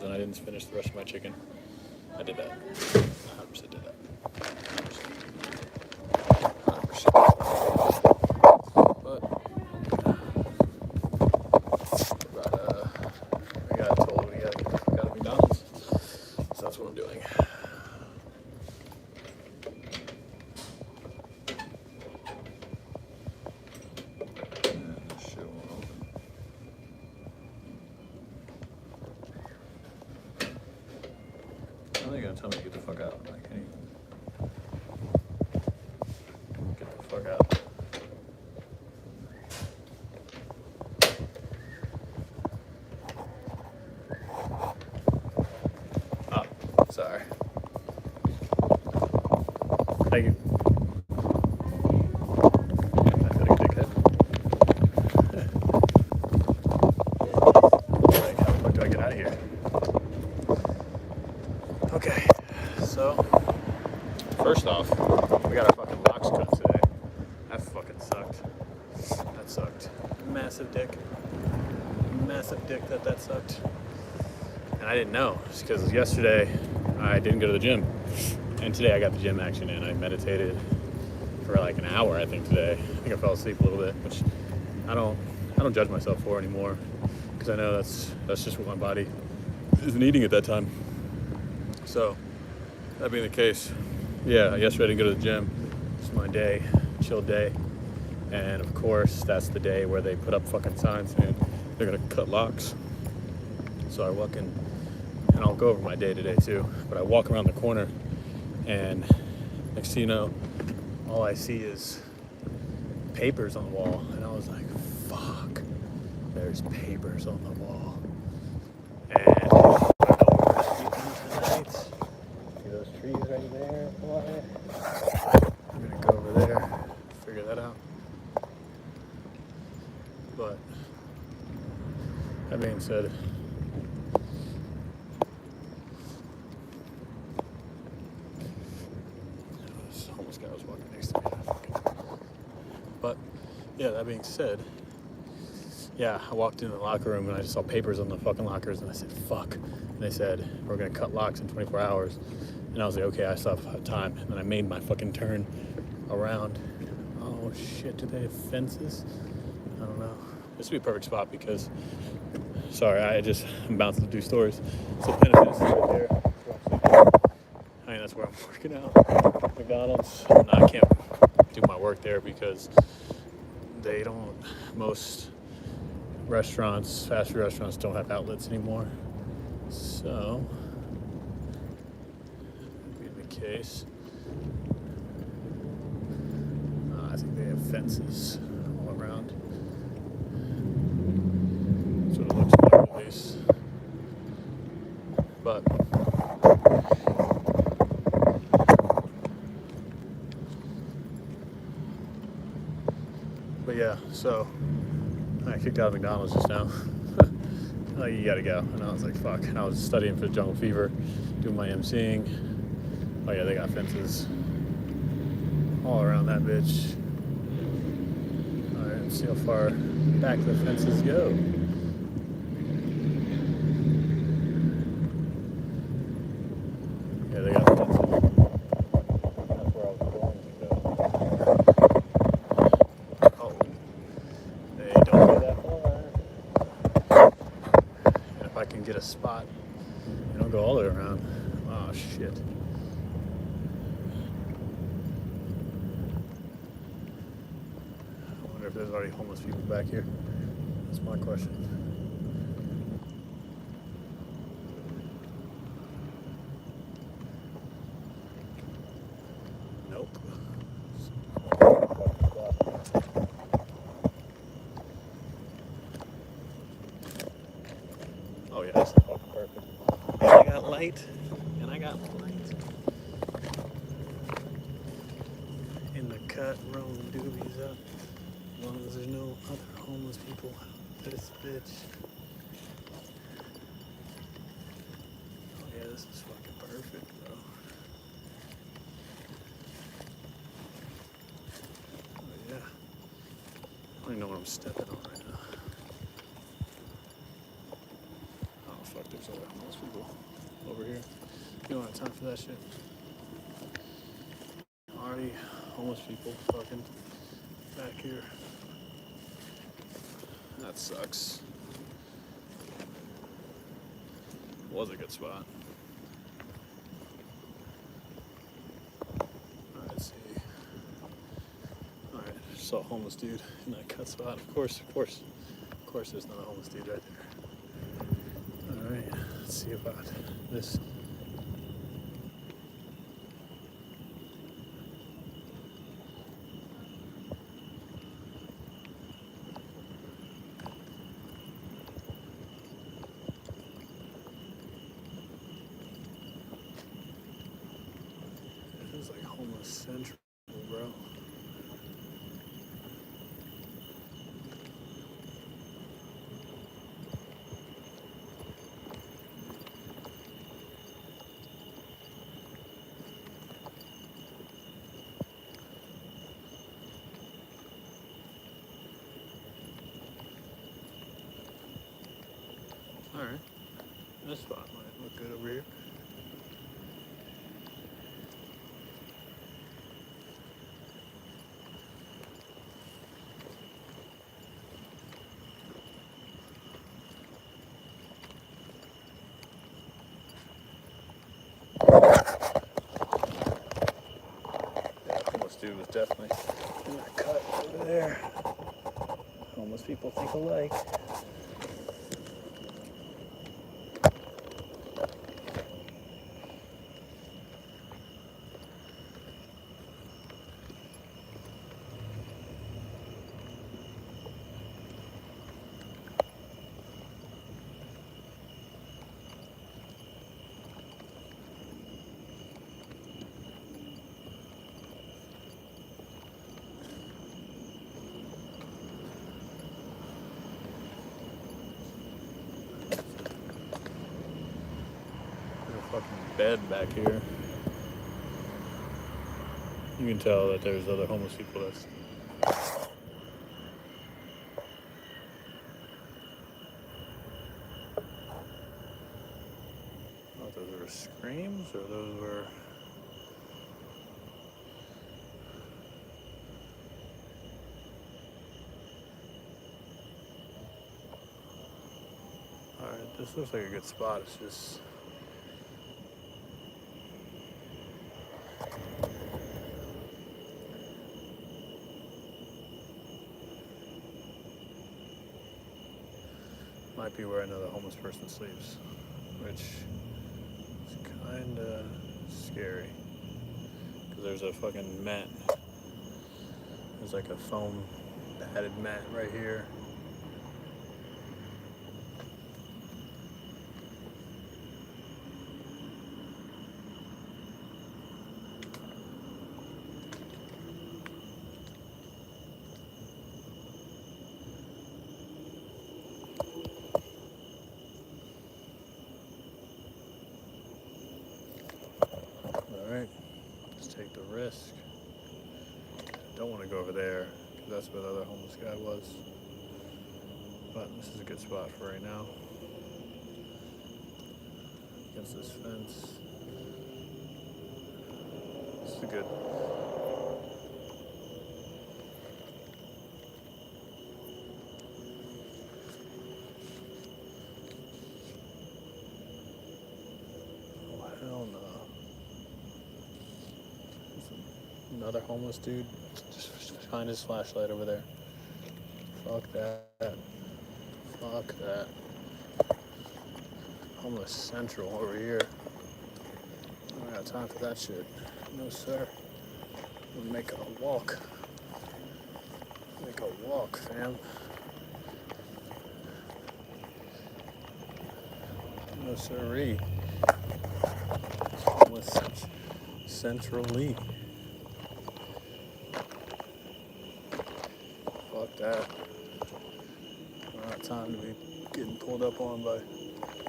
McDonald's and I didn't finish the rest of my chicken. I did that. 100% did that. 100%. But I got told we gotta get the fuck out of McDonald's. So that's what I'm doing. How are they gonna tell me to get the fuck out? I can't even get the fuck out. Oh, sorry. Thank you. Pathetic dickhead. Like, how the fuck do I get out of here? Okay, so first off, we got our fucking locks cut today. That fucking sucked. That sucked. Massive dick. Massive dick that sucked. And I didn't know, just because yesterday I didn't go to the gym. And today I got the gym action in. I meditated for like an hour, I think, today. I think I fell asleep a little bit, which I don't judge myself for anymore, because I know that's just what my body is needing at that time. So, that being the case, yeah, yesterday I didn't go to the gym. It's my day, chill day. And of course, that's the day where they put up fucking signs saying they're gonna cut locks. So I walk in, and I'll go over my day today too, but I walk around the corner, and next thing you know, all I see is papers on the wall. And I was like, fuck, there's papers on the wall. And I know we're sleeping tonight. See those trees right there? I'm gonna go over there, figure that out. But that being said, this homeless guy was walking next to me. But yeah, that being said, yeah, I walked into the locker room and I just saw papers on the fucking lockers, and I said, fuck. And they said, we're gonna cut locks in 24 hours. And I was like, okay, I still have time. And then I made my fucking turn around. Oh shit, do they have fences? I don't know. This would be a perfect spot because, sorry, I'm bouncing to do stories. So Planet Fitness is right there. I mean, that's where I'm working out. McDonald's. No, I can't do my work there because most restaurants, fast food restaurants, don't have outlets anymore. So, that being the case, I think they have fences all around. That's what it looks like, at least. But yeah, so I kicked out of McDonald's just now. Like, you gotta go. And I was like, fuck. And I was studying for Jungle Fever, doing my emceeing. Oh yeah, they got fences all around that bitch. Alright, let's see how far back the fences go. Yeah, they got fences. That's where I was going to go. Oh, they don't go that far. And if I can get a spot, they don't go all the way around. Oh shit. I wonder if there's already homeless people back here. That's my question. Nope. Oh yeah, that's fucking perfect. And I got light. In the cut, rolling doobies up. As long as there's no other homeless people. This bitch. Oh yeah, this is fucking perfect, bro. Oh yeah. I don't even know what I'm stepping on right now. Oh fuck, there's other homeless people over here. You don't have time for that shit. Already homeless people fucking back here. That sucks. Was a good spot. Alright, let's see. Alright, saw a homeless dude in that cut spot. Of course there's not a homeless dude right there. Alright, let's see about this. This is like homeless central, bro. Alright, this spot might look good over here. Homeless dude was definitely in that cut over there. Homeless people think alike. Fucking bed back here. You can tell that there's other homeless people that's those were screams or those were alright, this looks like a good spot. It's just might be where another homeless person sleeps, which is kinda scary. Because there's a fucking mat. There's like a foam padded mat right here. Alright, let's take the risk. Don't want to go over there, because that's where the other homeless guy was. But this is a good spot for right now. Against this fence. This is a good. Oh, hell no. Another homeless dude. Just shine his flashlight over there. Fuck that. Fuck that. Homeless Central over here. I don't have time for that shit. No, sir. We'll make a walk. Make a walk, fam. No, sirree. Homeless Central Lee. Fuck that. I don't have time to be getting pulled up on by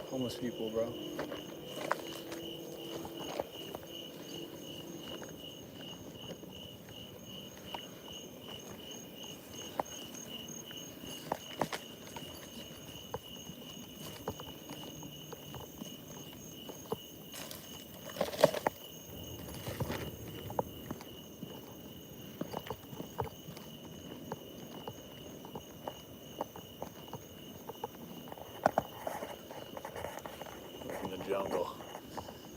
homeless people, bro. jungle,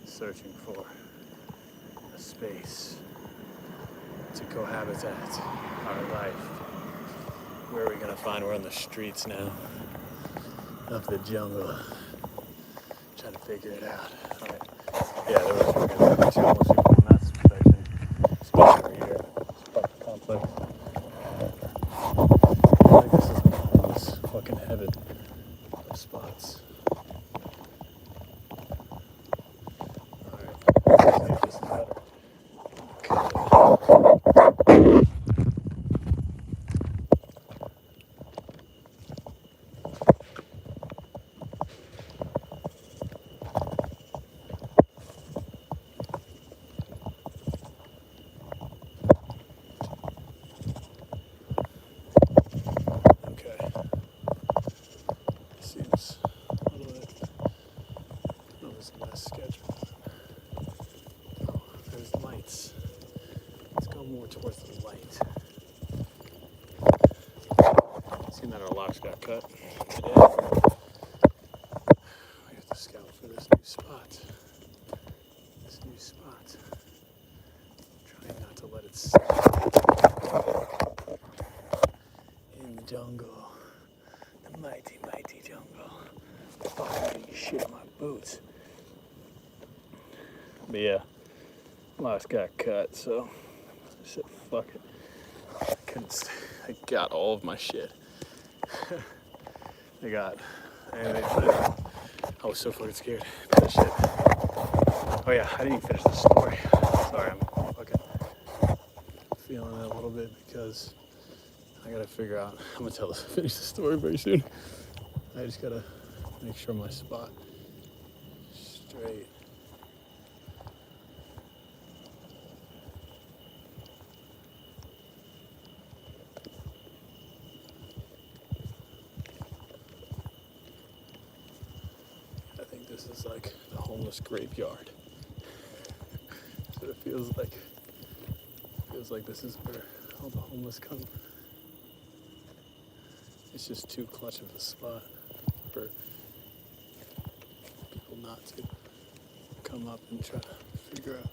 searching for a space to cohabitat our life. Where are we gonna find? We're on the streets now of the jungle, trying to figure it out. All right. Yeah, there was we're gonna have two homeless people in that section. Spot over here, apartment complex. I think this is homeless fucking heaven of spots. All right, let's see if this is better. Seems a little bit, no, it's less scheduled. Oh, there's lights. Let's go more towards the light. Seen that our locks got cut today. We have to scout for this new spot. Trying not to let it slip. In the jungle. The mighty, mighty jungle. Fucking shit my boots. But yeah, locks got cut, so I said fuck it. I got all of my shit. I was so fucking scared. That shit. Oh yeah, I didn't even finish the story. Sorry, I'm fucking feeling it a little bit because I gotta figure out. I'm gonna finish the story very soon. I just gotta make sure my spot is straight. I think this is like the homeless graveyard. So it feels like. Feels like this is where all the homeless come. It's just too clutch of a spot for people not to come up and try to figure out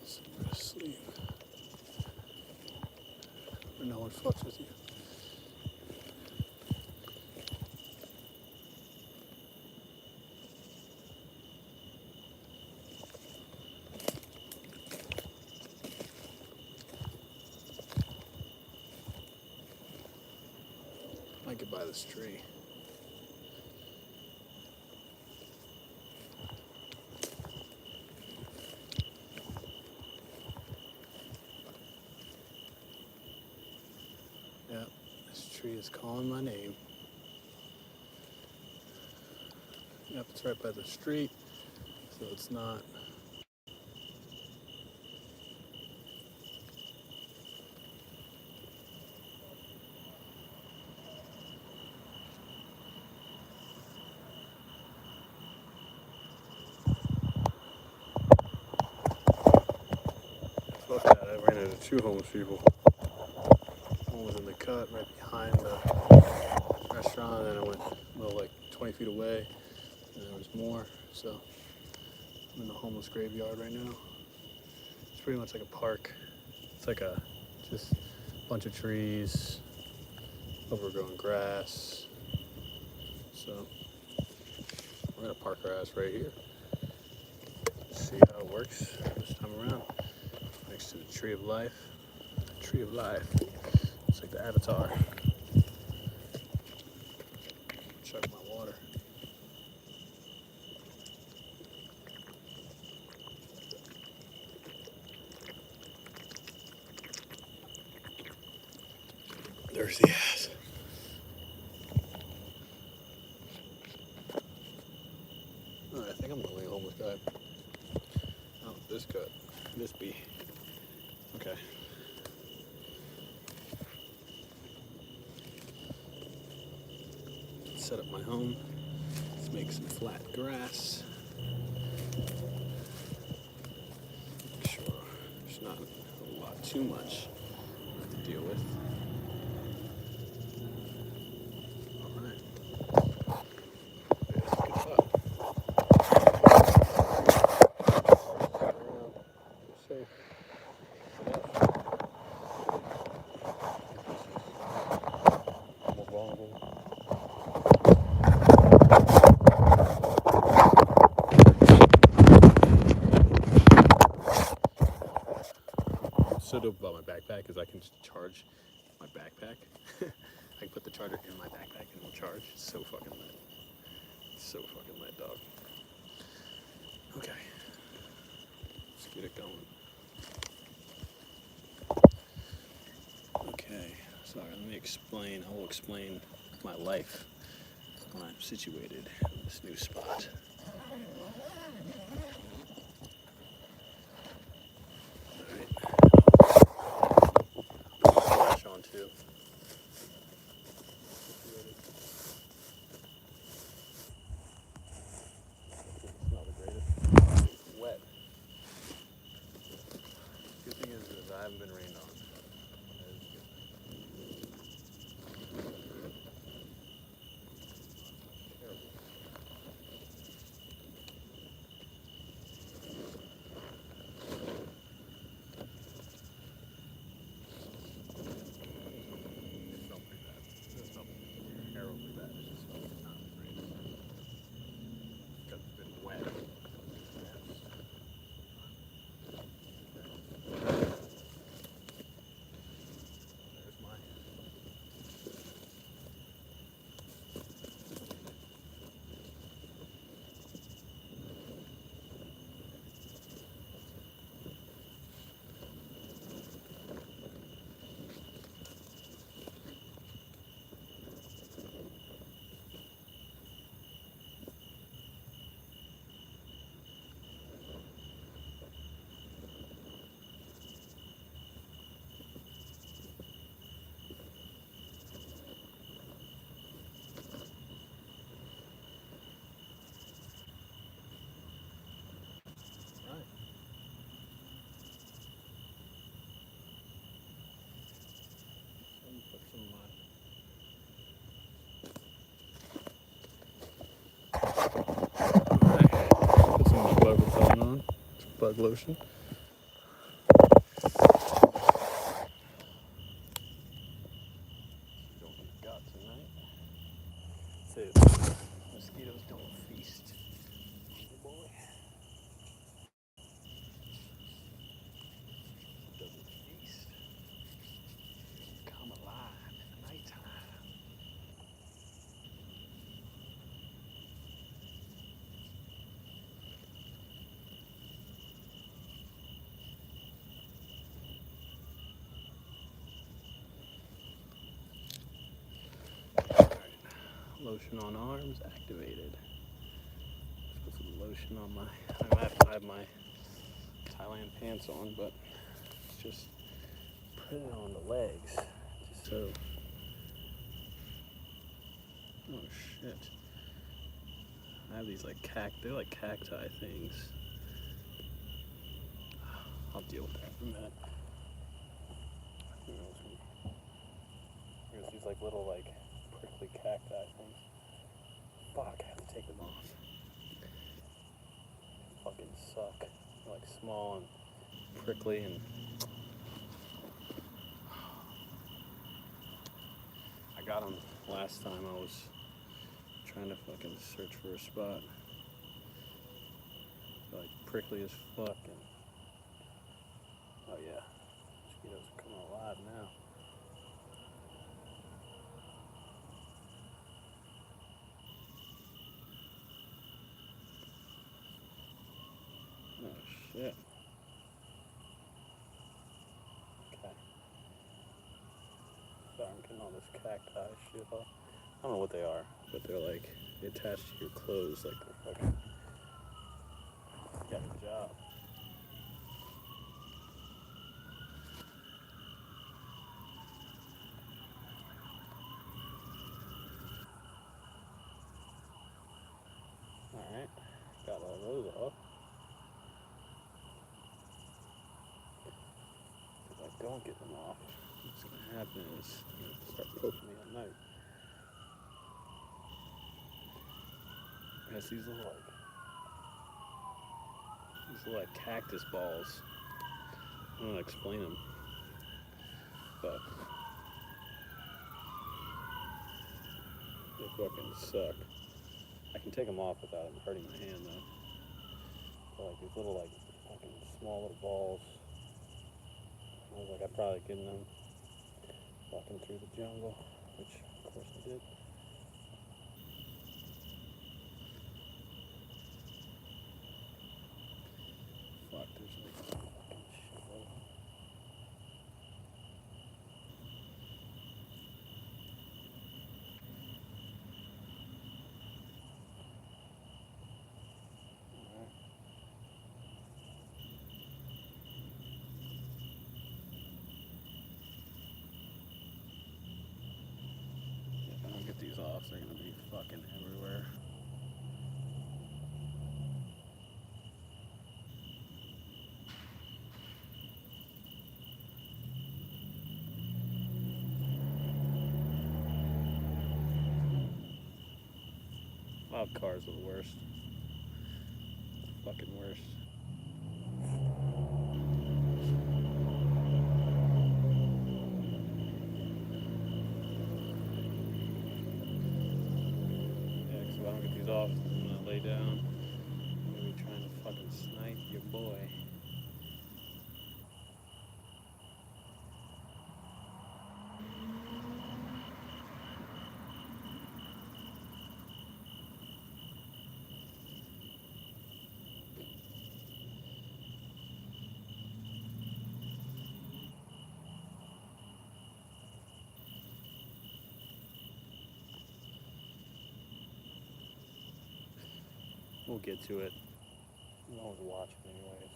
somewhere to sleep. Where no one fucks with you. I could buy this tree. Yeah, this tree is calling my name. Yep, it's right by the street, so it's not. Fuck that, I ran into two homeless people. One was in the cut right behind the restaurant, and then I went like 20 feet away, and there was more. So I'm in the homeless graveyard right now. It's pretty much like a park. It's like just a bunch of trees, overgrown grass. So we're gonna park our ass right here. See how it works this time around. Next to the tree of life. Tree of life. It's like the Avatar. Chug my water. There's the ass. Oh, I think I'm the only homeless guy. Oh, this cut. This bee. Okay. Set up my home. Let's make some flat grass. Make sure there's not a lot too much to deal with. Alright. Good spot. so dope about my backpack is I can just charge my backpack. I can put the charger in my backpack and it'll charge. It's so fucking lit. It's so fucking lit, dog. Okay. Let's get it going. Okay. Sorry, let me explain. I will explain my life when I'm situated in this new spot. Flash on too. It's not the greatest. It's wet. Good thing is I haven't been rained on. Put some bug repellent on, some bug lotion. Don't get got tonight. Say it. Mosquitoes don't feast. Hey boy. Doesn't feast. Come alive in the nighttime. Lotion on arms activated. Let's put some lotion on my. I have my Thailand pants on, but let's just put it on the legs. Just so. Oh shit. I have these like they're like cacti things. I'll deal with that for a minute. Here's these like little like prickly cacti things. Fuck, I have to take them off. They fucking suck. They're like small and prickly and I got them last time I was trying to fucking search for a spot. They're like prickly as fuck and oh yeah, mosquitoes are coming alive now. Oh shit. Okay. Sorry, I'm getting all this cacti shit off. I don't know what they are, but they're like attached to your clothes like they're fucking got the job. Alright, got all those off. If I don't get them off, what's gonna happen is they're gonna start poking me at night. Yes, these little like cactus balls. I don't know how to explain them, but they fucking suck. I can take them off without them hurting my hand though. They're like these little like fucking small little balls. I was like, I probably couldn't walking through the jungle, which of course I did. Fuck, there's like a fucking shitload. If I don't get these off, they're gonna be fucking everywhere. Loud cars are the worst. Fucking worst. Yeah, because if I don't get these off, I'm gonna lay down. I'm gonna be trying to fucking snipe your boy. We'll get to it. No one's watching anyways.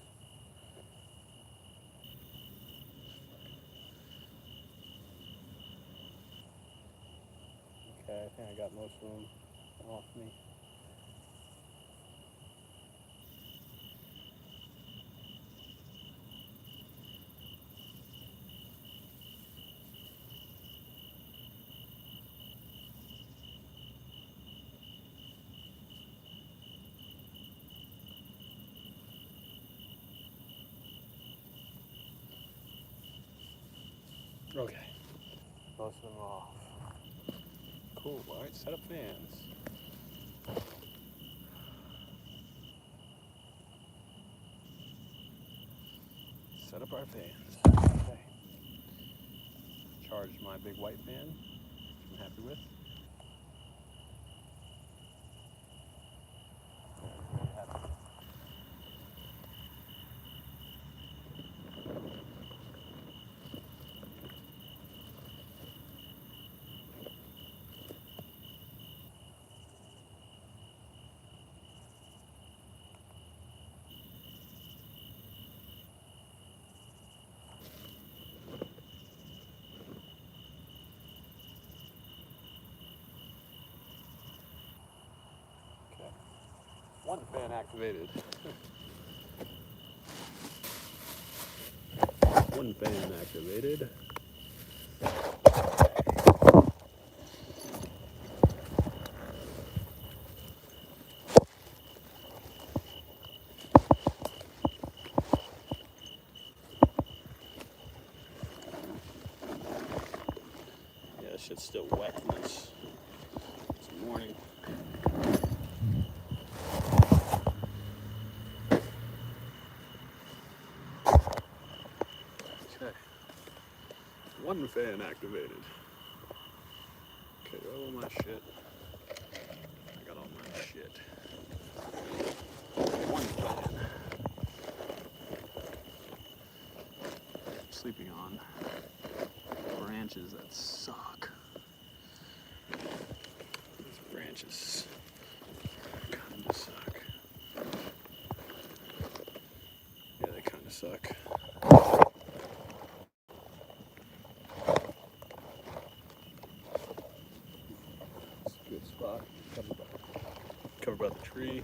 Okay, I think I got most of them off me. Okay. Most of them off. Cool, alright, set up fans. Set up our fans. Okay. Charged my big white fan, which I'm happy with. Very happy. One fan activated. One fan activated. Yeah, this shit's still wet from this morning. Okay. One fan activated. Okay, all my shit. I got all my shit. One fan. I'm sleeping on branches that suck. These branches kinda suck. Yeah, they kinda suck. Good spot. Covered by the tree.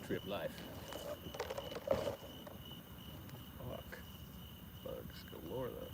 Tree of life. Fuck. Bugs galore though.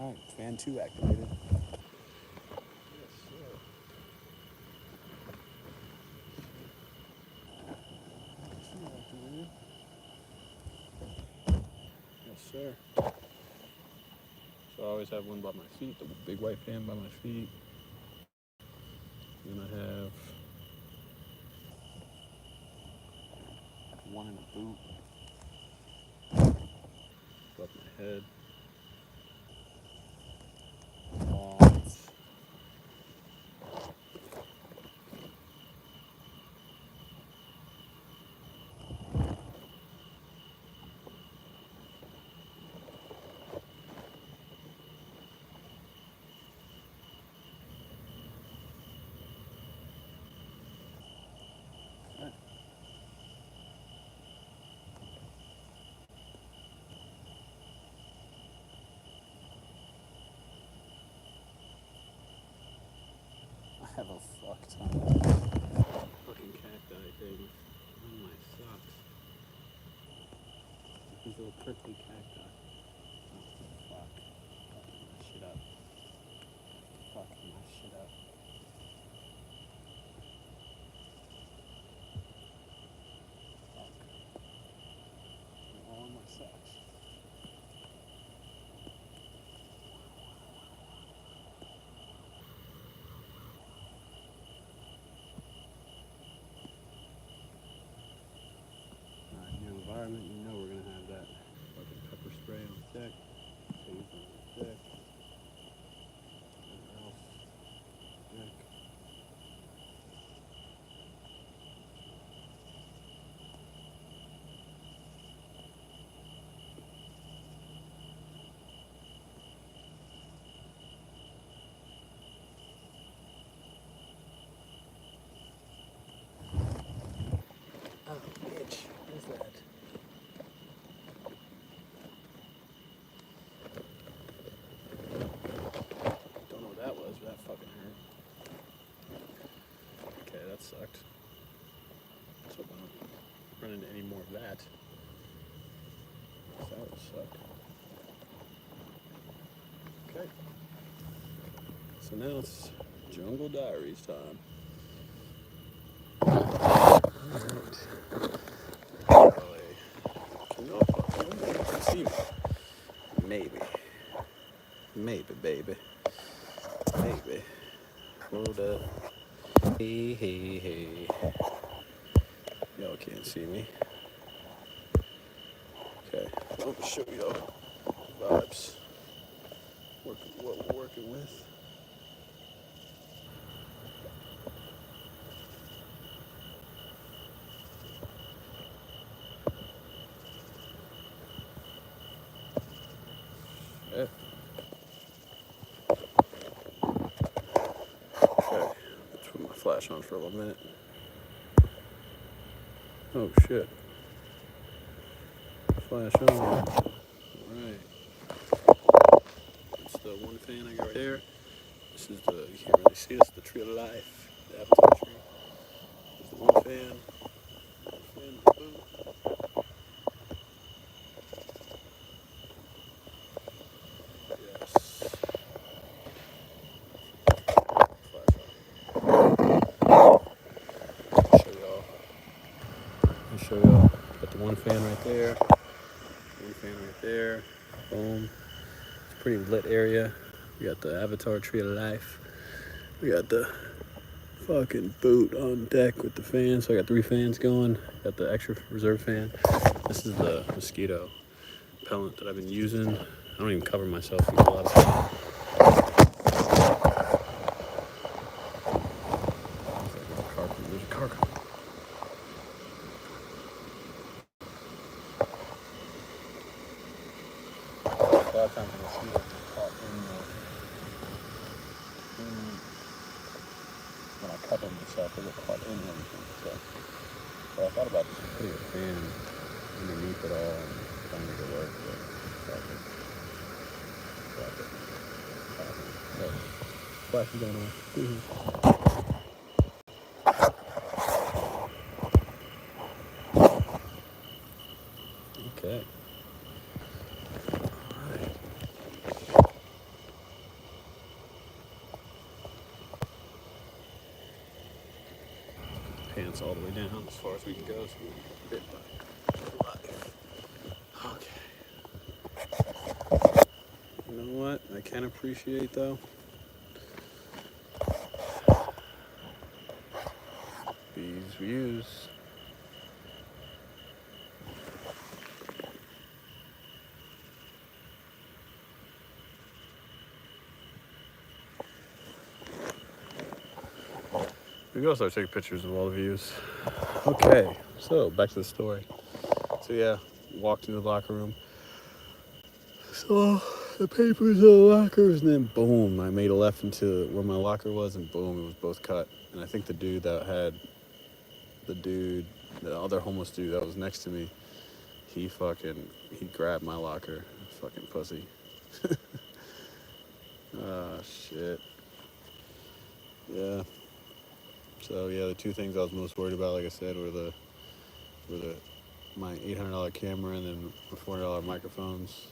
Alright, fan 2 activated. Yes, sir. Yes, sir. So I always have one by my feet, the big white fan by my feet. Then I have one in the boot above my head. Arms. I have a fuck ton of fucking cacti things on my socks. These little prickly cacti. Oh, fuck. Fucking my shit up. Fucking my shit up. Fuck. They're all on my socks. Alright, new environment, you know we're gonna have that fucking pepper spray on deck. Taser on deck. Whatever else. Deck. Oh, bitch. What is that? Don't know what that was, but that fucking hurt. Okay, that sucked. Let's hope I don't run into any more of that. That would suck. Okay. So now it's Jungle Diaries time. Alright. Can you see me? Maybe. Maybe, baby. Maybe. Hold up. Hey, hey, hey. Y'all can't see me. Okay. Let me show y'all vibes. What we're working with. Yeah. Okay. Let's put my flash on for a little minute. Oh shit. Flash on. Alright. It's the one fan I got right there. This is the, you can't really see this, the tree of life. The avatar tree. There's the one fan. One fan in the boot. Yes. Flash on. I'll show y'all. Got the one fan right there. One fan right there. Boom. It's a pretty lit area. We got the avatar tree of life. We got the fucking boot on deck with the fan. So I got 3 fans going. Got the extra reserve fan. This is the mosquito repellent that I've been using. I don't even cover myself with a lot of stuff. There's a car coming. A lot of times the mosquitoes get caught when I cover myself, they get caught in everything. So I thought about putting a fan underneath it all and trying to make it work, but fuck it. Look, flash is going on. Okay. Alright. pants all the way down as far as we can go. So we're bit by life. Okay. You know what? I can appreciate though. These views. We can also take pictures of all the views. Okay, so back to the story. So yeah, walked into the locker room, saw the papers of the lockers, and then boom, I made a left into where my locker was, and boom, it was both cut. And I think the other homeless dude that was next to me, he grabbed my locker, fucking pussy. Ah, shit. Yeah. So yeah, the two things I was most worried about, like I said, were my $800 camera and then my $400 microphones.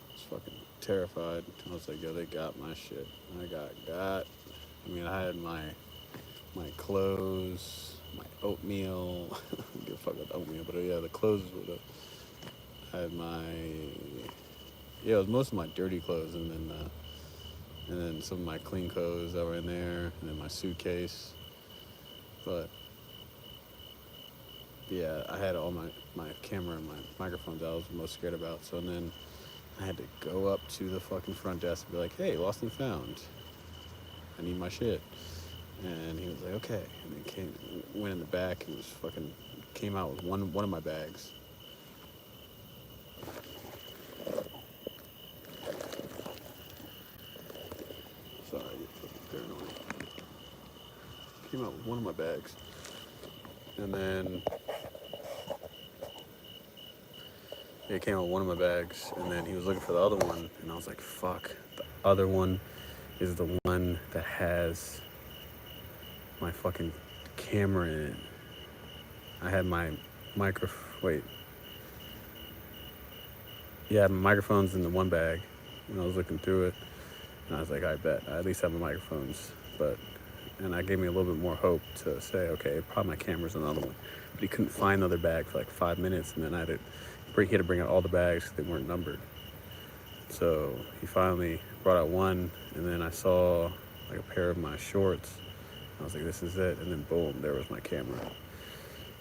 I was fucking terrified. I was like, yo, they got my shit. I got. I mean, I had my clothes, my oatmeal. I don't give a fuck about the oatmeal, but yeah, the clothes were I had it was most of my dirty clothes, and then some of my clean clothes that were in there, and then my suitcase. But yeah, I had all my camera and my microphones I was most scared about. So then I had to go up to the fucking front desk and be like, hey, lost and found. I need my shit. And he was like, okay. And then went in the back and came out with one of my bags. Sorry, I get fucking paranoid. Came out with one of my bags. And then he came out with one of my bags, and then he was looking for the other one, and I was like, fuck, the other one is the one that has my fucking camera in it. I had my my microphones in the one bag, and I was looking through it, and I was like, I bet I at least have my microphones, and that gave me a little bit more hope to say, okay, probably my camera's in another one. But he couldn't find the other bag for like 5 minutes, and then he had to bring out all the bags because they weren't numbered. So he finally brought out one, and then I saw like a pair of my shorts. I was like, this is it, and then boom, there was my camera.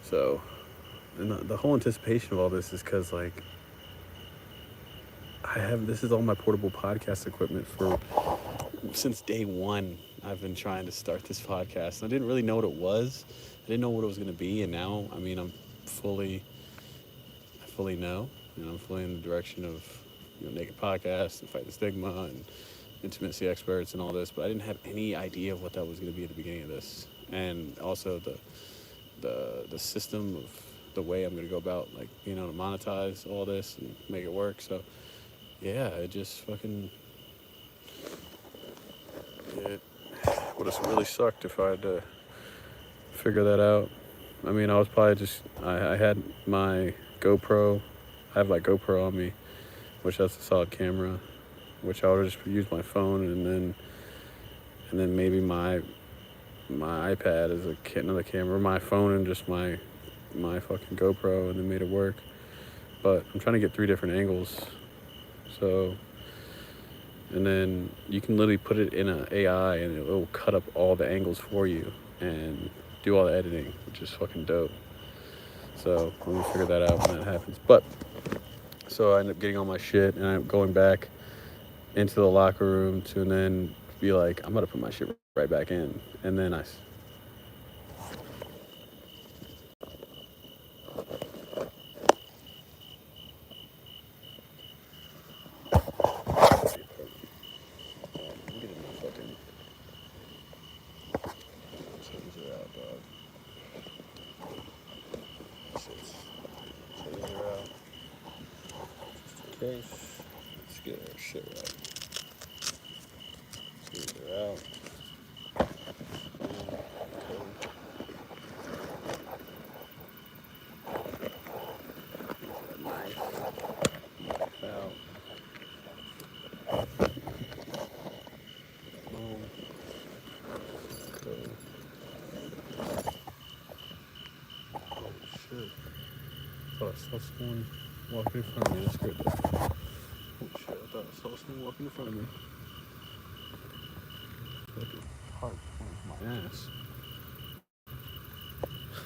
So, and the whole anticipation of all this is because like this is all my portable podcast equipment since day one. I've been trying to start this podcast. I didn't really know what it was. I didn't know what it was going to be, and now, I mean, I fully know, and I'm fully in the direction of, Naked Podcast and Fight the Stigma and intimacy experts and all this, but I didn't have any idea of what that was going to be at the beginning of this, and also the system of the way I'm going to go about, like, to monetize all this and make it work. So yeah, it just fucking it would have really sucked if I had to figure that out. I mean, I was probably just I had my GoPro. I have my GoPro on me, which has a solid camera, which I would just use my phone, and then maybe my iPad as another camera, my phone and just my fucking GoPro, and then made it work. But I'm trying to get 3 different angles, so, and then you can literally put it in an AI and it will cut up all the angles for you and do all the editing, which is fucking dope. So I'm gonna figure that out when that happens. But so I end up getting all my shit, and I'm going back into the locker room to then be like, I'm gonna put my shit right back in, and then I. Let's get our shit right. These are out. saw someone walking in front of me. That scared the... Holy shit, I thought I saw someone walking in front of me. Fucking heart my ass.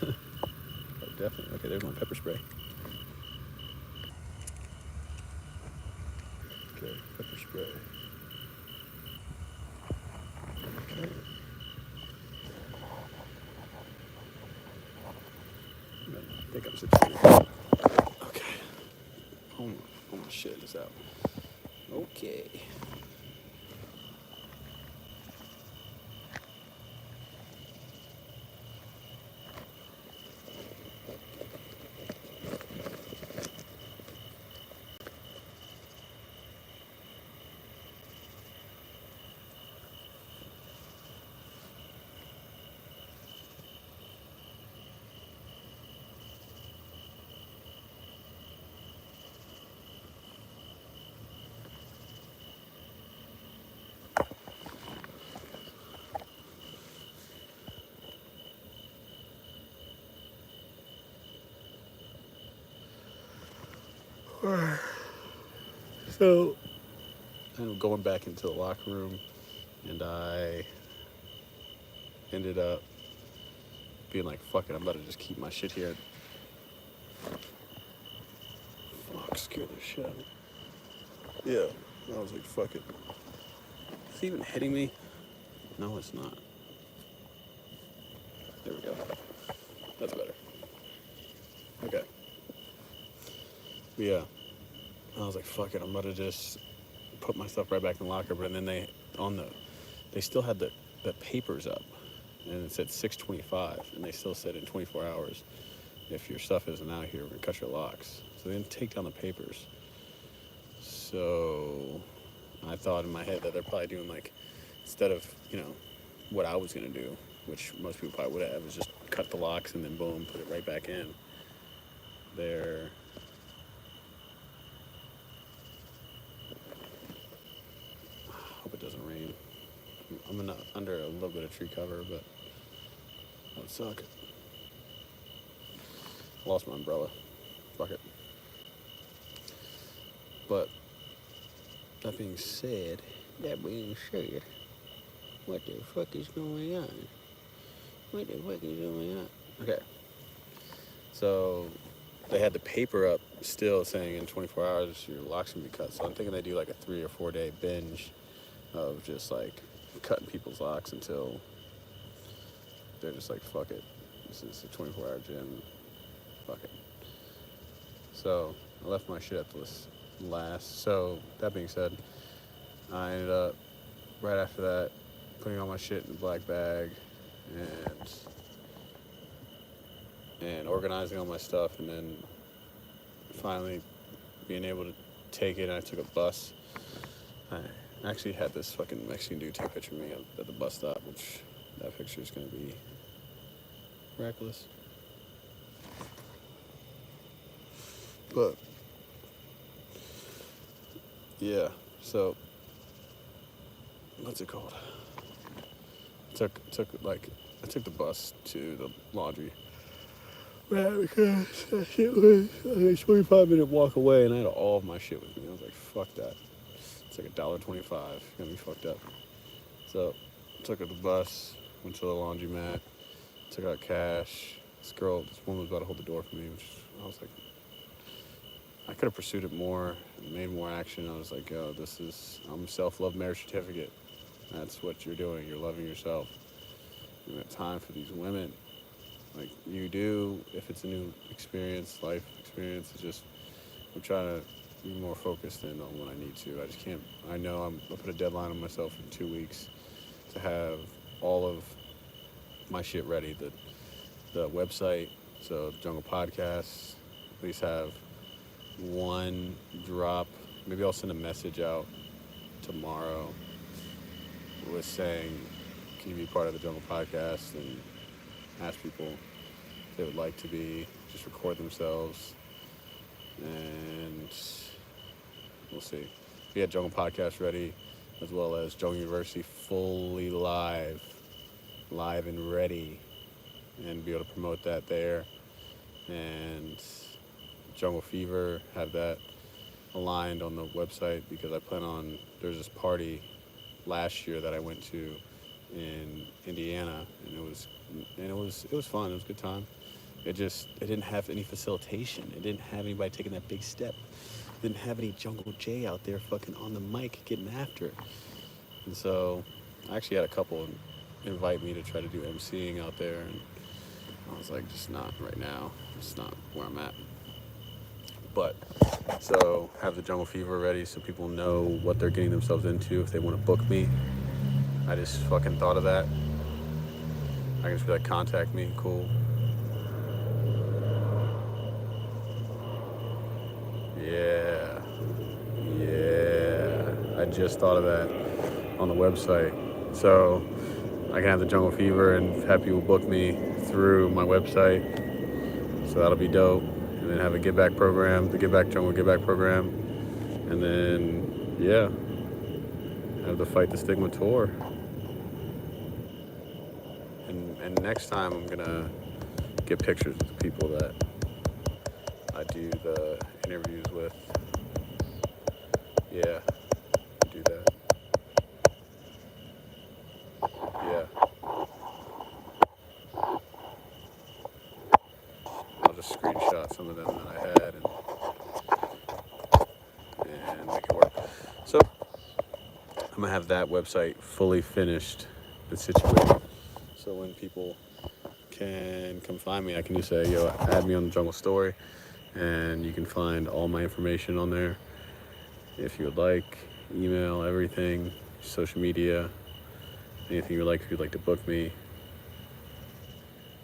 Oh, definitely. Okay, there's my pepper spray. Okay, pepper spray. Okay. I think I'm situated. Okay. Oh my shit is out. Okay. So, I'm going back into the locker room, and I ended up being like, fuck it, I'm about to just keep my shit here. Fuck, scared the shit out of me. Yeah, I was like, fuck it. Is it even hitting me? No, it's not. There we go. That's better. Okay. Yeah. I was like, fuck it, I'm about to just put my stuff right back in the locker. But then they still had the papers up, and it said 6:25, and they still said in 24 hours, if your stuff isn't out here, we're gonna cut your locks. So they didn't take down the papers. So I thought in my head that they're probably doing like, instead of, what I was gonna do, which most people probably would have, is just cut the locks and then boom, put it right back in. They're hope it doesn't rain. I'm under a little bit of tree cover, but that would suck. I lost my umbrella. Fuck it. But that being said, what the fuck is going on? What the fuck is going on? Okay. So they had the paper up still saying in 24 hours your locks can be cut. So I'm thinking they do like a 3 or 4 day binge of just like cutting people's locks until they're just like, fuck it. This is a 24-hour gym. Fuck it. So I left my shit at this last. So that being said, I ended up right after that putting all my shit in a black bag and organizing all my stuff, and then finally being able to take it. And I took a bus. I actually had this fucking Mexican dude take a picture of me at the bus stop, which that picture is going to be miraculous. But yeah, so what's it called? I took the bus to the laundry. Right, because that shit was a 25-minute walk away, and I had all of my shit with me. I was like, fuck that. It's like $1.25. Got me fucked up. So took the bus, went to the laundromat, took out cash. This woman was about to hold the door for me, which I was like, I could have pursued it more, made more action. I was like, yo, I'm self-love marriage certificate. That's what you're doing. You're loving yourself. You have time for these women. Like you do, if it's a new experience, life experience, I'm trying to be more focused in on what I need to. I just can't, I know I put a deadline on myself in 2 weeks to have all of my shit ready. The website, so Jungle Podcasts, at least have one drop. Maybe I'll send a message out tomorrow with saying, can you be part of the Jungle Podcast, and ask people if they would like to just record themselves, and we'll see. We had Jungle Podcast ready, as well as Jungle University fully live and ready, and be able to promote that there, and Jungle Fever, have that aligned on the website because I plan on, there's this party last year that I went to in Indiana, and it was fun. It was a good time. It didn't have any facilitation. It didn't have anybody taking that big step. It didn't have any Jungle J out there fucking on the mic getting after it. And so I actually had a couple invite me to try to do emceeing out there, and I was like, just not right now. It's not where I'm at. But so have the Jungle Fever ready so people know what they're getting themselves into if they want to book me. I just fucking thought of that. I can just be like, contact me, cool. Yeah, yeah. I just thought of that on the website. So I can have the Jungle Fever and have people book me through my website. So that'll be dope. And then have a Get Back program, the Get Back Jungle Get Back program. And then, yeah, have the Fight the Stigma tour. And next time I'm going to get pictures of the people that I do the interviews with. Yeah, do that. Yeah. I'll just screenshot some of them that I had and make it work. So I'm gonna have that website fully finished and situated. So when people can come find me, I can just say, yo, add me on the Jungle Story, and you can find all my information on there. If you would like, email, everything, social media, anything you would like, if you'd like to book me.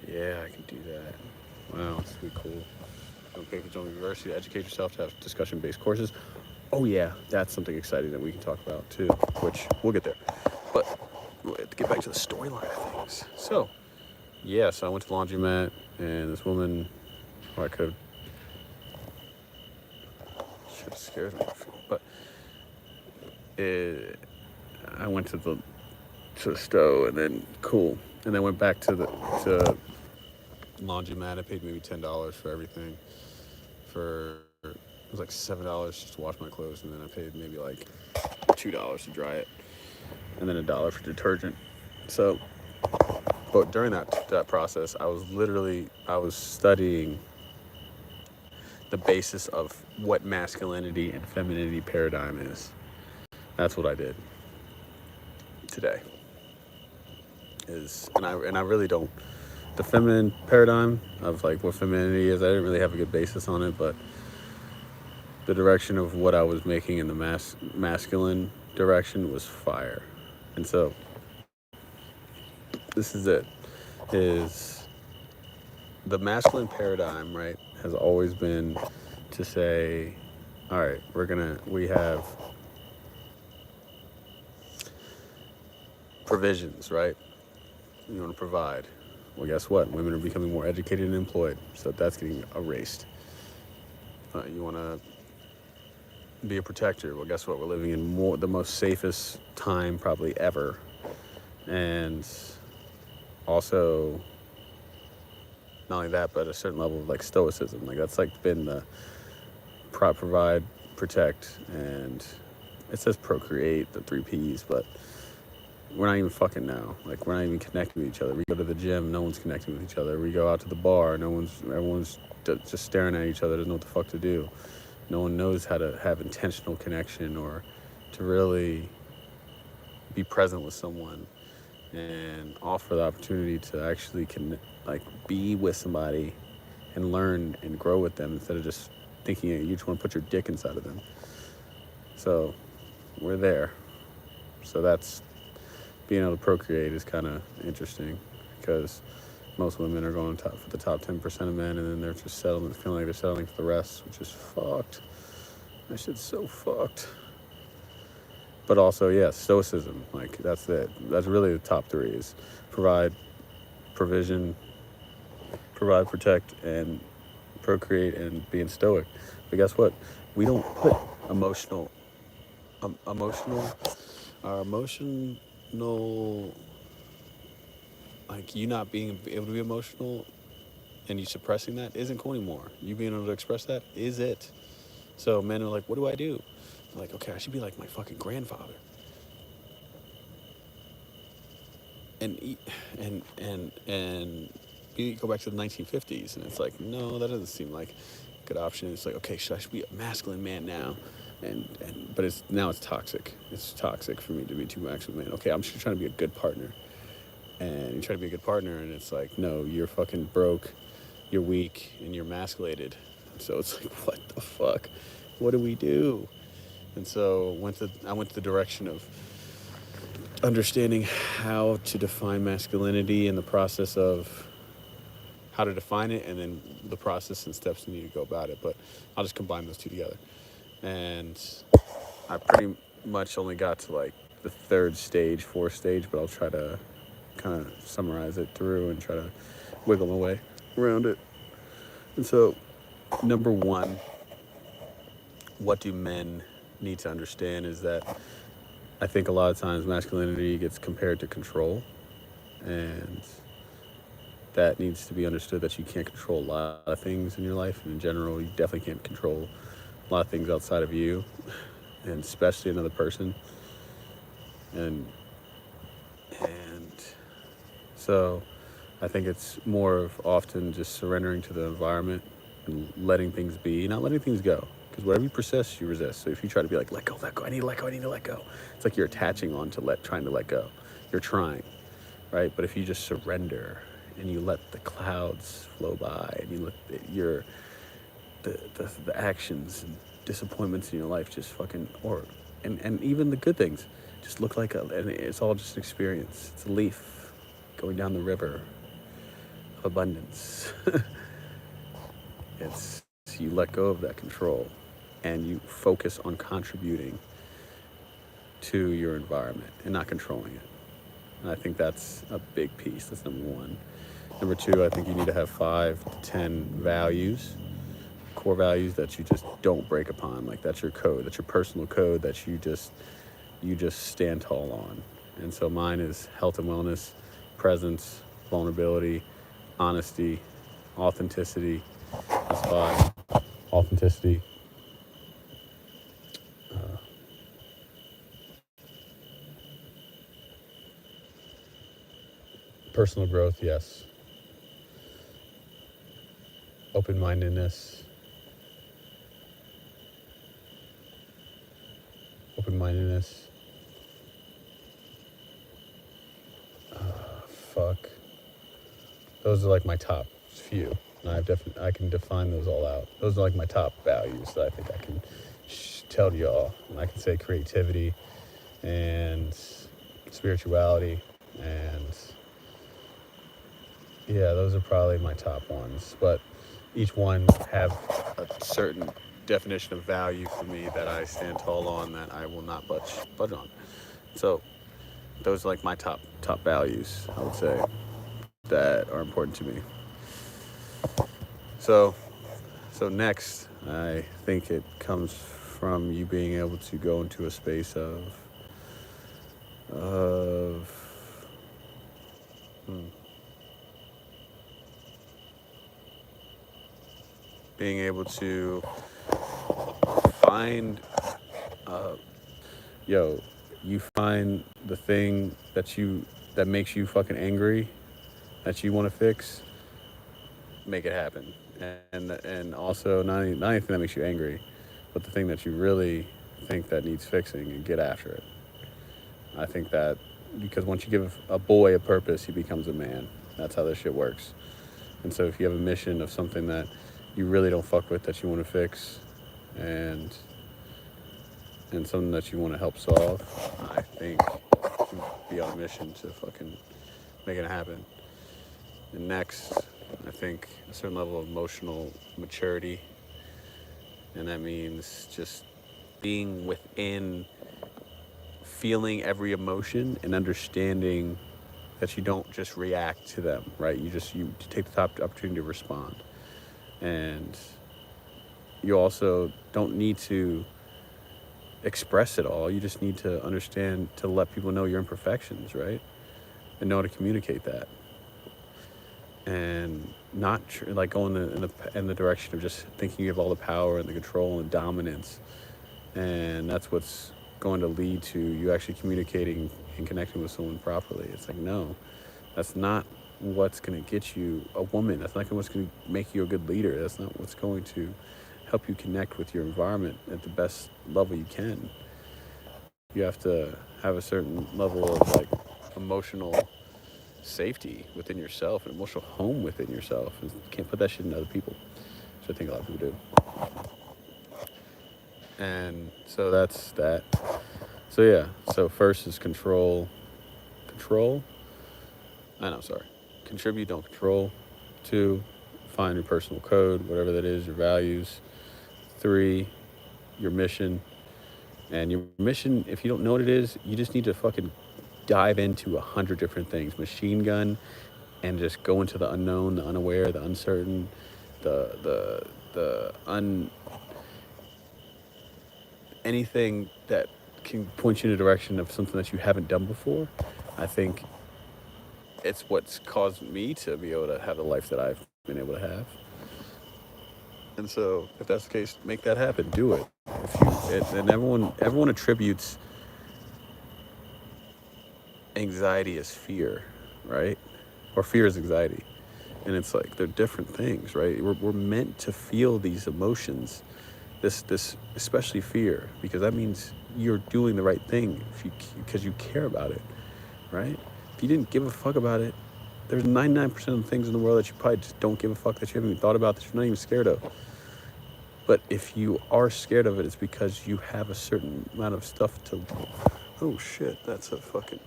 Yeah, I can do that. Wow, this would be cool. Don't pay for Jungle University to educate yourself, to have discussion-based courses. Oh yeah, that's something exciting that we can talk about too, which we'll get there. But we'll have to get back to the storyline of things. So, yeah, so I went to the laundromat, and this woman, I could have scared me, but I went to the stove, and then cool, and then went back to the laundromat. I paid maybe $10 for everything. It was like $7 just to wash my clothes, and then I paid maybe like $2 to dry it, and then $1 for detergent. So, but during that process, I was studying the basis of what masculinity and femininity paradigm is. That's what I did today. And I really don't, the feminine paradigm of like what femininity is, I didn't really have a good basis on it, but the direction of what I was making in the masculine direction was fire. And so this is it, is the masculine paradigm, right, has always been to say, all right, we have provisions, right? You want to provide. Well, guess what? Women are becoming more educated and employed, so that's getting erased. You want to be a protector. Well, guess what? We're living in the most safest time probably ever, and also not only that, but a certain level of like stoicism. Like that's like been the provide, protect, and it says procreate, the 3 Ps, but we're not even fucking now. Like we're not even connecting with each other. We go to the gym, no one's connecting with each other. We go out to the bar, everyone's just staring at each other, doesn't know what the fuck to do. No one knows how to have intentional connection or to really be present with someone and offer the opportunity to actually be with somebody and learn and grow with them instead of just thinking you just want to put your dick inside of them. So we're there. So that's being able to procreate is kind of interesting because most women are going for the top 10% of men, and then they're just feeling like they're settling for the rest, which is fucked. That shit's so fucked. But also, yeah, stoicism. Like that's it. That's really the top 3: is provide, provision, provide, protect, and procreate, and being stoic. But guess what? We don't put emotional, like you not being able to be emotional and you suppressing that isn't cool anymore. You being able to express that is it. So men are like, what do I do? They're like, okay, I should be like my fucking grandfather. And you go back to the 1950s, and it's like, no, that doesn't seem like a good option. It's like, okay, should I be a masculine man now? But it's toxic. It's toxic for me to be too masculine man. Okay, I'm just trying to be a good partner, and you try to be a good partner, and it's like, no, you're fucking broke, you're weak, and you're emasculated. So it's like, what the fuck? What do we do? And so I went to the direction of understanding how to define masculinity and the process of how to define it, and then the process and steps you need to go about it. But I'll just combine those two together. And I pretty much only got to like the fourth stage, but I'll try to kind of summarize it through and try to wiggle my way around it. And so, number one, what do men need to understand is that I think a lot of times masculinity gets compared to control, and that needs to be understood that you can't control a lot of things in your life, and in general, you definitely can't control a lot of things outside of you, and especially another person. And so I think it's more of often just surrendering to the environment and letting things be, not letting things go. Because whatever you persist, you resist. So if you try to be like, let go, I need to let go, I need to let go. It's like you're attaching on to trying to let go. You're trying, right? But if you just surrender and you let the clouds flow by, and you let the actions and disappointments in your life just fucking, and even the good things just look like and it's all just an experience. It's a leaf going down the river of abundance. It's, you let go of that control and you focus on contributing to your environment and not controlling it. And I think that's a big piece. That's number one. Number two, I think you need to have 5 to 10 values, core values that you just don't break upon. Like that's your code, that's your personal code that you just stand tall on. And so mine is health and wellness, presence, vulnerability, honesty, authenticity. That's 5. Authenticity. Personal growth, yes. Open-mindedness. Open-mindedness. Fuck. Those are like my top few. And I can define those all out. Those are like my top values that I think I can tell y'all. And I can say creativity and spirituality, and yeah, those are probably my top ones. But each one have a certain definition of value for me that I stand tall on, that I will not budge on. So those are like my top values, I would say, that are important to me. So next, I think it comes from you being able to go into a space of being able to find, you find the thing that makes you fucking angry, that you want to fix, make it happen. And also not anything that makes you angry, but the thing that you really think that needs fixing, and get after it. I think that because once you give a boy a purpose, he becomes a man. That's how this shit works. And so if you have a mission of something that you really don't fuck with, that you want to fix, and something that you want to help solve, I think you should be on a mission to fucking make it happen. And next, I think a certain level of emotional maturity, and that means just being within, feeling every emotion and understanding that you don't just react to them, right? You take the opportunity to respond. And you also don't need to express it all. You just need to understand, to let people know your imperfections, right? And know how to communicate that. And not like going in the direction of just thinking you have all the power and the control and dominance, and that's what's going to lead to you actually communicating and connecting with someone properly. It's like, no, that's not what's going to get you a woman. That's not what's going to make you a good leader. That's not what's going to help you connect with your environment at the best level you can. You have to have a certain level of like emotional safety within yourself, an emotional home within yourself. And you can't put that shit in other people, which I think a lot of people do. And so that's that. So yeah. So first is control. Control. I know. Sorry. Contribute. Don't control. 2, find your personal code, whatever that is, your values. 3, your mission. And your mission, if you don't know what it is, you just need to fucking dive into 100 different things. Machine gun, and just go into the unknown, the unaware, the uncertain, anything that can point you in a direction of something that you haven't done before. I think it's what's caused me to be able to have the life that I've been able to have. And so, if that's the case, make that happen. Do it. And everyone attributes anxiety as fear, right? Or fear is anxiety. And it's like they're different things, right? We're meant to feel these emotions, this especially fear, because that means you're doing the right thing because you care about it, right? If you didn't give a fuck about it, there's 99% of the things in the world that you probably just don't give a fuck, that you haven't even thought about, that you're not even scared of. But if you are scared of it, it's because you have a certain amount of stuff to... Oh shit, that's a fucking...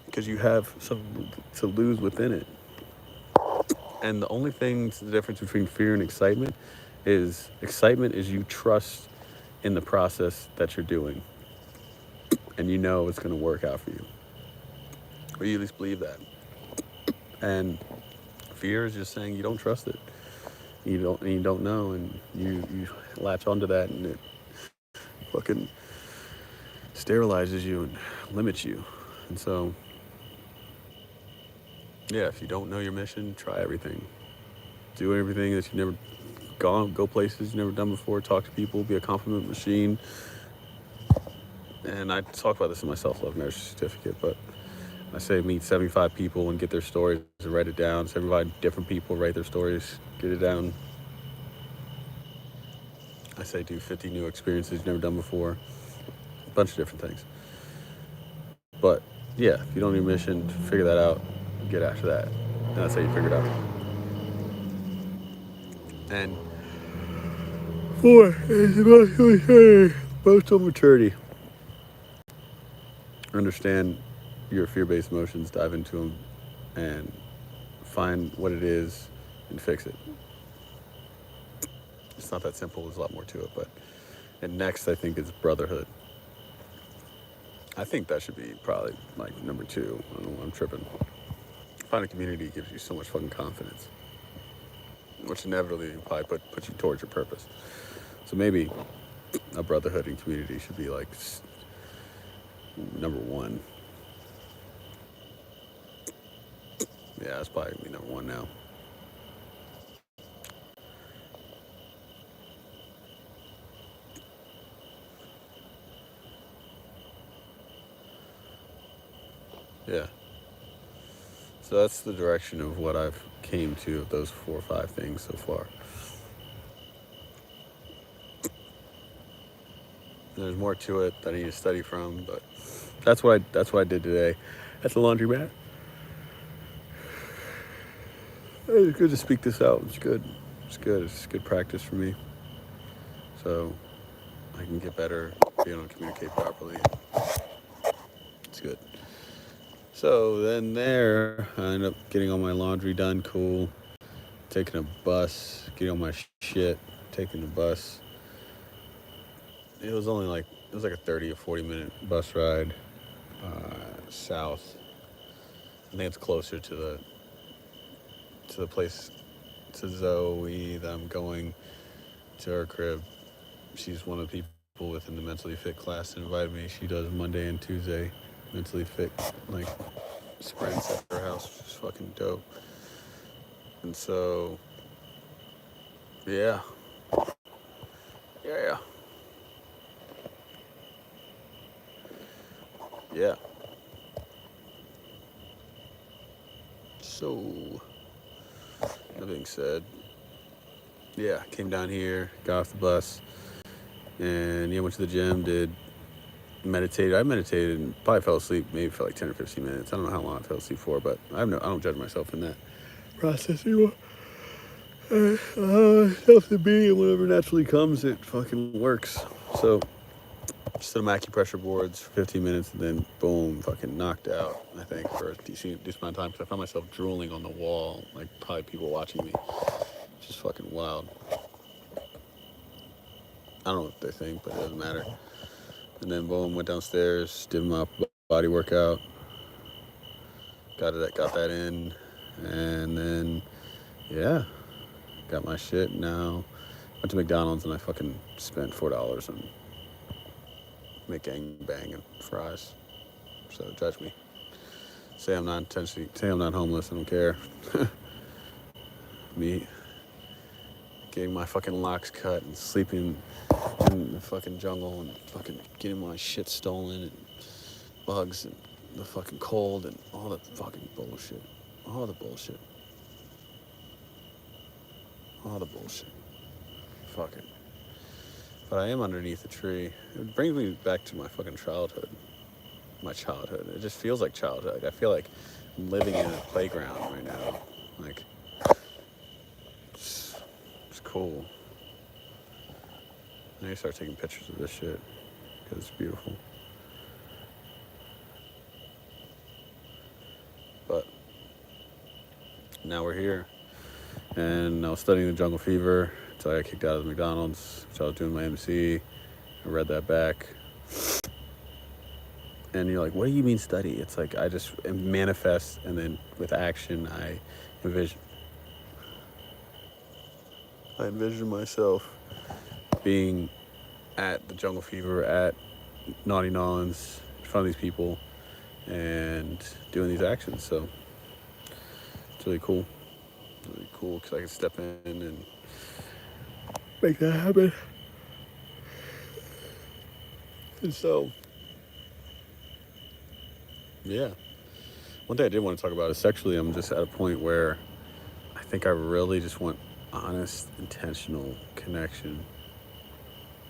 Because you have something to lose within it. And the only thing, the difference between fear and excitement is you trust in the process that you're doing. And you know it's going to work out for you. Or you at least believe that. And fear is just saying you don't trust it. You don't know, and you latch onto that, and it fucking sterilizes you and limits you. And so, yeah, if you don't know your mission, try everything. Do everything that you've never go places you've never done before, talk to people, be a compliment machine. And I talk about this in my self-love marriage certificate, but I say meet 75 people and get their stories and write it down. 75 different people, write their stories, get it down. I say do 50 new experiences you've never done before. A bunch of different things. But yeah, if you don't know your mission, figure that out, get after that. And that's how you figure it out. And 4 is emotional maturity. Understand your fear-based emotions, dive into them, and find what it is and fix it. It's not that simple. There's a lot more to it. And next, I think, is brotherhood. I think that should be probably like number 2. I don't know, I'm tripping. Find a community gives you so much fucking confidence, which inevitably probably puts you towards your purpose. So maybe a brotherhood and community should be like number 1. Yeah, that's probably gonna be number 1 now. Yeah. So that's the direction of what I've came to of those 4 or 5 things so far. There's more to it that I need to study from, but that's what I did today at the laundromat. It's good to speak this out. It's good. It's good practice for me. So I can get better, being able to communicate properly. It's good. So then there, I ended up getting all my laundry done, cool. Taking a bus, getting all my shit, taking the bus. It was like a 30 or 40 minute bus ride south. I think it's closer to the place, to Zoe, that I'm going to her crib. She's one of the people within the mentally fit class that invited me. She does Monday and Tuesday mentally fit like sprints at her house, which is fucking dope. And so, yeah. Yeah. Yeah. So, that being said, yeah, came down here, got off the bus, and yeah, went to the gym, meditated. I meditated and probably fell asleep maybe for like 10 or 15 minutes. I don't know how long I fell asleep for, but I don't judge myself in that process anymore. Self to be, and whatever naturally comes, it fucking works. So, stood on my acupressure boards for 15 minutes, and then boom, fucking knocked out. I think for a decent amount of time, because I found myself drooling on the wall, like probably people watching me. Just fucking wild. I don't know what they think, but it doesn't matter. And then boom, went downstairs, did my body workout, got that in, and then yeah, got my shit. Now went to McDonald's and I fucking spent $4 on McGangbang and fries. So judge me. Say I'm not homeless. I don't care. Me getting my fucking locks cut and sleeping in the fucking jungle and fucking getting my shit stolen and bugs and the fucking cold and all the fucking bullshit. All the bullshit. All the bullshit. Fuck it. But I am underneath a tree. It brings me back to my fucking childhood. My childhood. It just feels like childhood. Like, I feel like I'm living in a playground right now. Like, it's cool. I need to start taking pictures of this shit because it's beautiful. But now we're here, and I was studying the Jungle Fever until I got kicked out of the McDonald's. So I was doing my MC. I read that back. And you're like, what do you mean study? It's like I just manifest, and then with action, I envision myself being at the Jungle Fever, at Naughty Nolans, in front of these people, and doing these actions. So it's really cool. Really cool because I can step in and make that happen. And so, yeah. One thing I did want to talk about is sexually, I'm just at a point where I think I really just want honest, intentional connection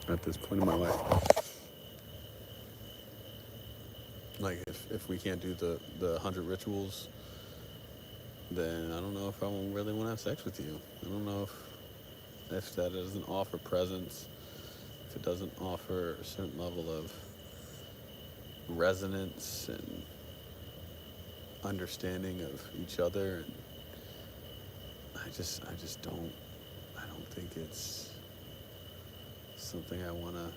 at this point in my life. Like, if we can't do the 100 rituals, then I don't know if I really want to have sex with you. I don't know if that doesn't offer presence, if it doesn't offer a certain level of resonance and understanding of each other, and I just don't think it's something I want to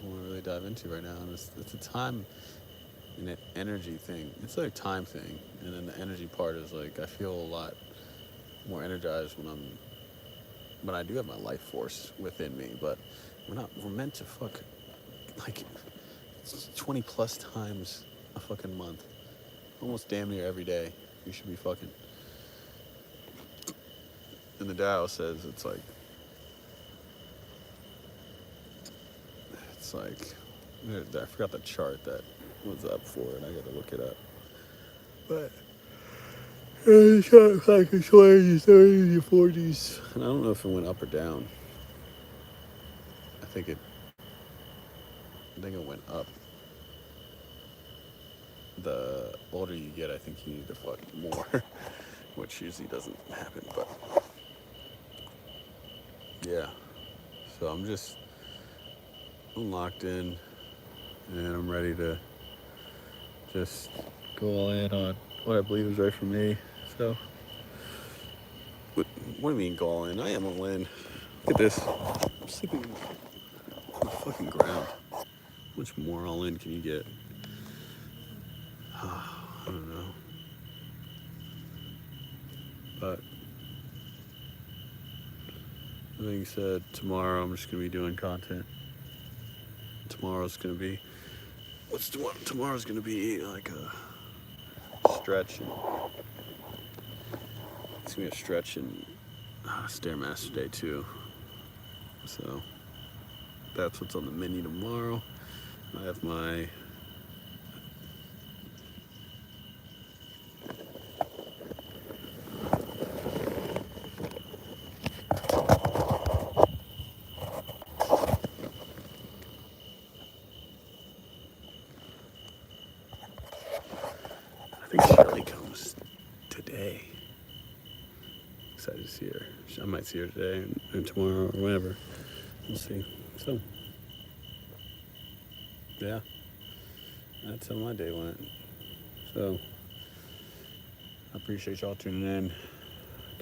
really dive into right now. And it's a time and an energy thing. It's like a time thing, and then the energy part is like I feel a lot more energized when I do have my life force within me. But we're meant to fuck like 20 plus times a fucking month, almost damn near every day. You should be fucking. And the Tao says it's like I forgot the chart that was up for it. I gotta look it up. But the chart like it's 20s, 30s, and 40s. And I don't know if it went up or down. I think it went up. The older you get, I think you need to fuck more, which usually doesn't happen. But yeah, so I'm locked in, and I'm ready to just go all in on what I believe is right for me. So, what do you mean go all in? I am all in. Look at this. I'm sleeping on the fucking ground. How much more all in can you get? I don't know. But that being said, tomorrow I'm just gonna be doing content. Tomorrow's gonna be tomorrow's gonna be like a stretch and It's gonna be a stretch and Stairmaster Day too. So that's what's on the menu tomorrow. I have my I think Shirley comes today. Excited to see her. I might see her today and tomorrow or whenever. We'll see. So, yeah, that's how my day went. So, I appreciate y'all tuning in.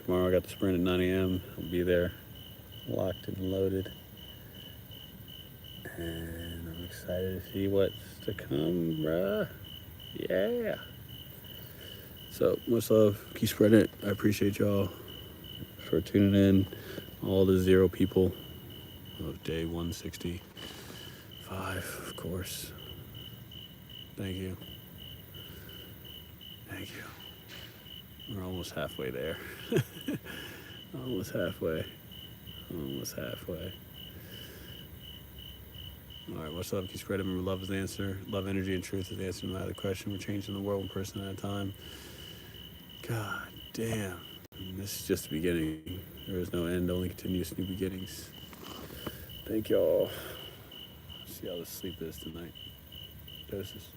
Tomorrow I got the sprint at 9 a.m. I'll be there, locked and loaded. And I'm excited to see what's to come, bruh. Yeah. So, much love. Keep spreading it. I appreciate y'all for tuning in. All the 0 people of day 165, of course. Thank you. Thank you. We're almost halfway there. Almost halfway. Almost halfway. All right, much love. Keep spreading. Remember, love is the answer. Love, energy, and truth is the answer to no matter the question. We're changing the world one person at a time. God damn. This is just the beginning. There is no end, only continuous new beginnings. Thank y'all. See how the sleep is tonight. Doses.